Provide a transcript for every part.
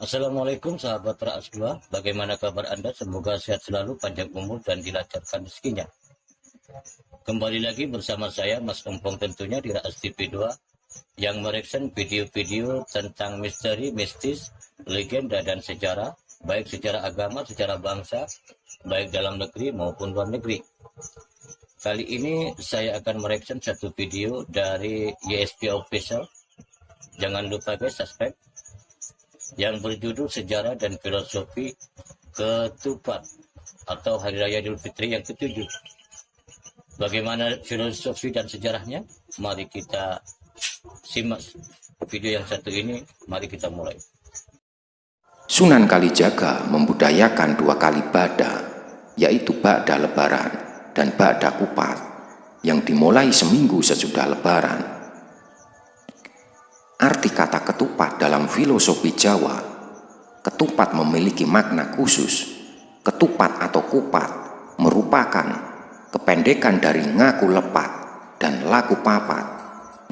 Assalamualaikum sahabat Raas 2, bagaimana kabar Anda? Semoga sehat selalu, panjang umur dan dilancarkan rezekinya. Kembali lagi bersama saya Mas Ompong tentunya di Raas TV 2 yang mereaction video-video tentang misteri, mistis, legenda dan sejarah, baik secara agama, secara bangsa, baik dalam negeri maupun luar negeri. Kali ini saya akan mereaction satu video dari YSP Official. Jangan lupa guys subscribe, yang berjudul Sejarah dan Filosofi Ketupat atau Hari Raya Idul Fitri yang ke-7. Bagaimana filosofi dan sejarahnya? Mari kita simak video yang satu ini. Mari kita mulai. Sunan Kalijaga membudayakan 2 kali bada, yaitu bada lebaran dan bada kupat, yang dimulai seminggu sesudah lebaran. Arti kata ketupat dalam filosofi Jawa, ketupat memiliki makna khusus. Ketupat atau kupat merupakan kependekan dari ngaku lepat dan laku papat.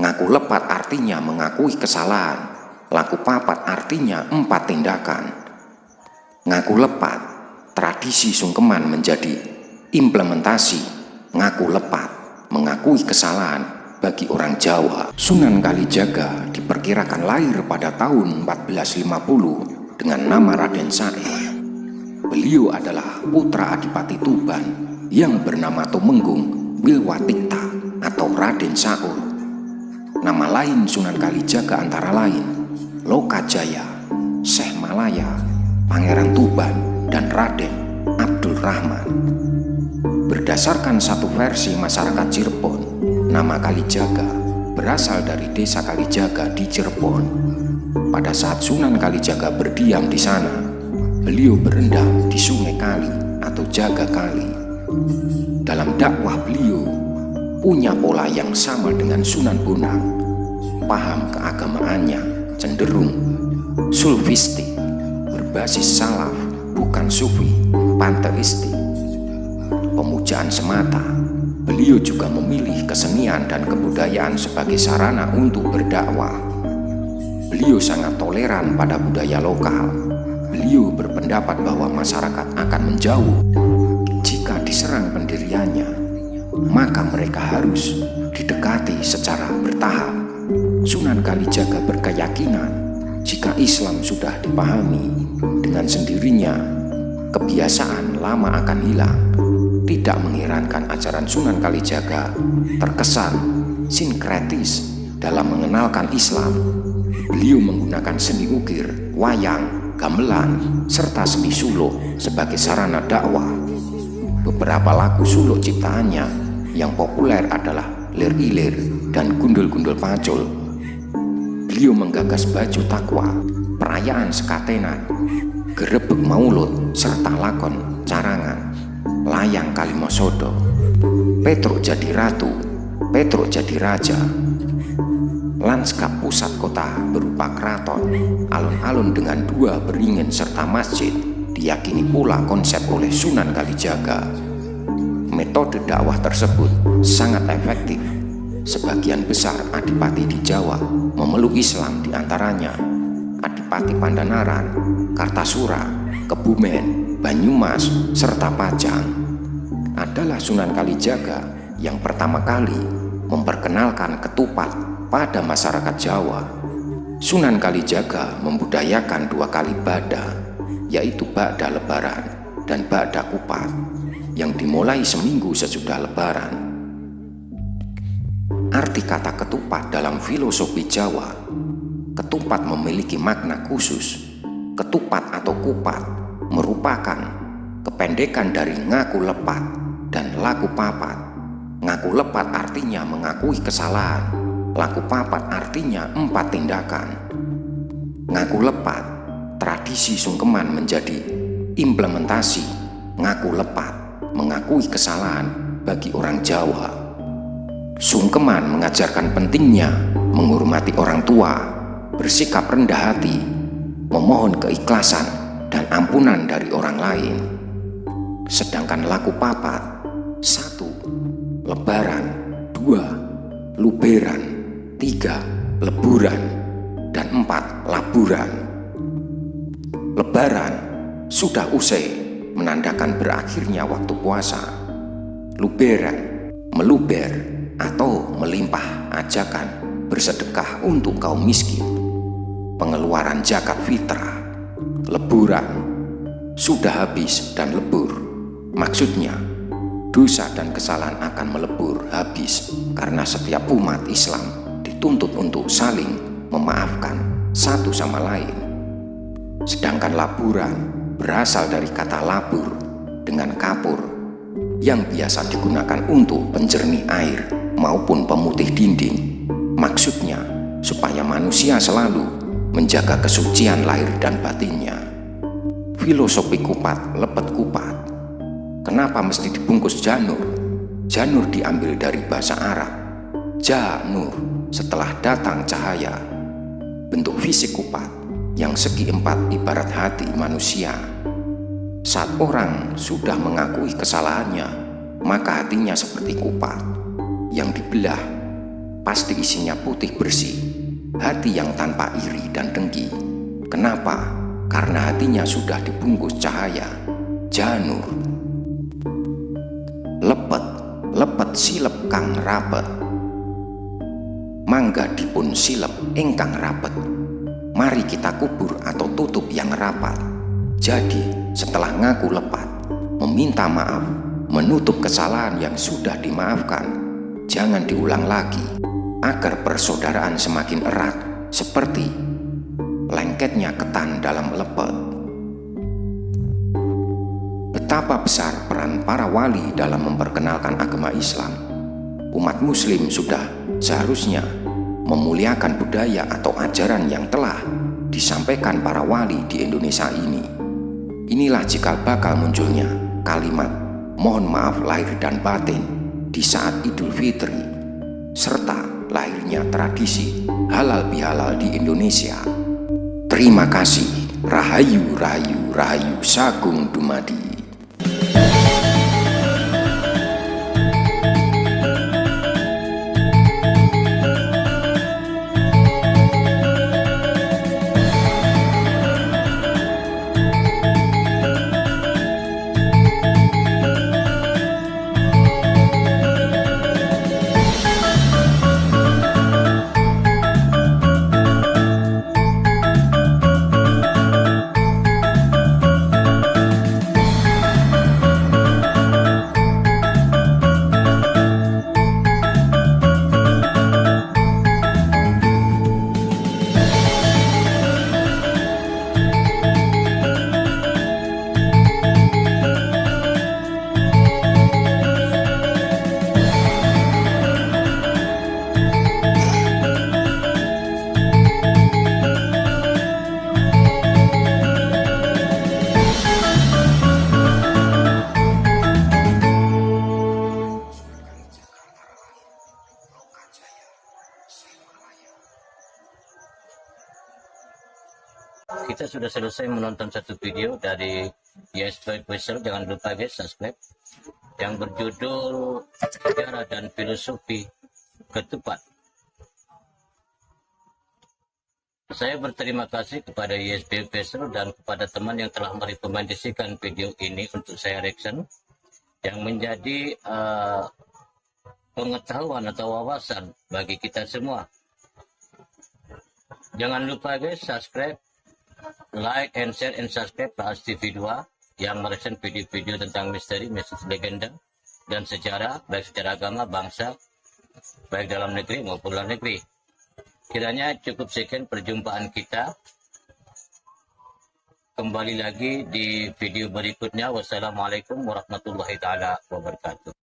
Ngaku lepat artinya mengakui kesalahan, laku papat artinya 4 tindakan. Ngaku lepat, tradisi sungkeman menjadi implementasi ngaku lepat, mengakui kesalahan bagi orang Jawa. Sunan Kalijaga diperkirakan lahir pada tahun 1450 dengan nama Raden Said. Beliau adalah putra Adipati Tuban yang bernama Tumenggung Wilwatikta atau Raden Saur. Nama lain Sunan Kalijaga antara lain Lokajaya, Syekh Malaya, Pangeran Tuban, dan Raden Abdul Rahman. Berdasarkan satu versi masyarakat Cirebon, nama Kalijaga berasal dari desa Kalijaga di Cirebon. Pada saat Sunan Kalijaga berdiam di sana, beliau berendam di Sungai Kali atau Jaga Kali. Dalam dakwah beliau punya pola yang sama dengan Sunan Bonang. Paham keagamaannya cenderung sulfistik, berbasis salaf, bukan sufi, panteistik. Pemujaan semata, beliau juga memilih kesenian dan kebudayaan sebagai sarana untuk berdakwah. Beliau sangat toleran pada budaya lokal. Beliau berpendapat bahwa masyarakat akan menjauh jika diserang pendiriannya, maka mereka harus didekati secara bertahap. Sunan Kalijaga berkeyakinan jika Islam sudah dipahami, dengan sendirinya kebiasaan lama akan hilang. Tidak mengherankan ajaran Sunan Kalijaga terkesan sinkretis dalam mengenalkan Islam. Beliau menggunakan seni ukir, wayang, gamelan, serta seni suluk sebagai sarana dakwah. Beberapa lagu suluk ciptaannya yang populer adalah Lir Ilir dan Gundul-Gundul Pacul. Beliau menggagas baju takwa, perayaan sekatenan, gerebek maulud, serta lakon carangan, layang Kalimosodo, Petruk jadi ratu, Petruk jadi raja. Lanskap pusat kota berupa keraton, alun-alun dengan 2 beringin serta masjid diyakini pula konsep oleh Sunan Kalijaga. Metode dakwah tersebut sangat efektif. Sebagian besar adipati di Jawa memeluk Islam, diantaranya Adipati Pandanaran, Kartasura, Kebumen, Banyumas, serta Pajang. Adalah Sunan Kalijaga yang pertama kali memperkenalkan ketupat pada masyarakat Jawa. Sunan Kalijaga membudayakan 2 kali bada, yaitu bada lebaran dan bada kupat, yang dimulai seminggu sesudah lebaran. Arti kata ketupat dalam filosofi Jawa, ketupat memiliki makna khusus. Ketupat atau kupat merupakan kependekan dari ngaku lepat dan laku papat. Ngaku lepat artinya mengakui kesalahan, laku papat artinya 4 tindakan. Ngaku lepat, tradisi sungkeman menjadi implementasi ngaku lepat, mengakui kesalahan bagi orang Jawa. Sungkeman mengajarkan pentingnya menghormati orang tua, bersikap rendah hati, memohon keikhlasan dan ampunan dari orang lain. Sedangkan laku papat, 1. Lebaran, 2. Luberan, 3. Leburan, dan 4. Laburan. Lebaran sudah usai menandakan berakhirnya waktu puasa. Luberan, meluber, atau melimpah ajakan bersedekah untuk kaum miskin. Pengeluaran zakat fitrah. Leburan sudah habis dan lebur. Maksudnya, dosa dan kesalahan akan melebur habis karena setiap umat Islam dituntut untuk saling memaafkan satu sama lain. Sedangkan laburan berasal dari kata labur dengan kapur yang biasa digunakan untuk penjernih air maupun pemutih dinding. Maksudnya supaya manusia selalu menjaga kesucian lahir dan batinnya. Filosofi kupat lepet kupat. Kenapa mesti dibungkus janur? Janur diambil dari bahasa Arab janur, setelah datang cahaya. Bentuk fisik kupat yang segi empat ibarat hati manusia. Saat orang sudah mengakui kesalahannya, maka hatinya seperti kupat yang dibelah, pasti isinya putih bersih, hati yang tanpa iri dan dengki. Kenapa? Karena hatinya sudah dibungkus cahaya janur. Lepet, lepet silep kang rapet. Mangga dipun silep ingkang rapet. Mari kita kubur atau tutup yang rapat. Jadi setelah ngaku lepat, meminta maaf, menutup kesalahan yang sudah dimaafkan, jangan diulang lagi, agar persaudaraan semakin erat seperti lengketnya ketan dalam lepet. Betapa besar peran para wali dalam memperkenalkan agama Islam. Umat muslim sudah seharusnya memuliakan budaya atau ajaran yang telah disampaikan para wali di Indonesia ini. Inilah cikal bakal munculnya kalimat mohon maaf lahir dan batin di saat Idul Fitri, serta lahirnya tradisi halal bihalal di Indonesia. Terima kasih. Rahayu, rahayu, rahayu sagung dumadi. Kita sudah selesai menonton satu video dari YSP Official. Jangan lupa guys subscribe, yang berjudul Sejarah dan Filosofi Ketupat. Saya berterima kasih kepada YSP Official dan kepada teman yang telah merekomendasikan video ini untuk saya reaction, yang menjadi pengetahuan atau wawasan bagi kita semua. Jangan lupa guys subscribe, like and share and subscribe Bahas TV 2 yang mereaction video-video tentang misteri, legenda, dan sejarah, baik secara agama, bangsa, baik dalam negeri maupun luar negeri. Kiranya cukup sekian perjumpaan kita. Kembali lagi di video berikutnya. Wassalamualaikum warahmatullahi taala wabarakatuh.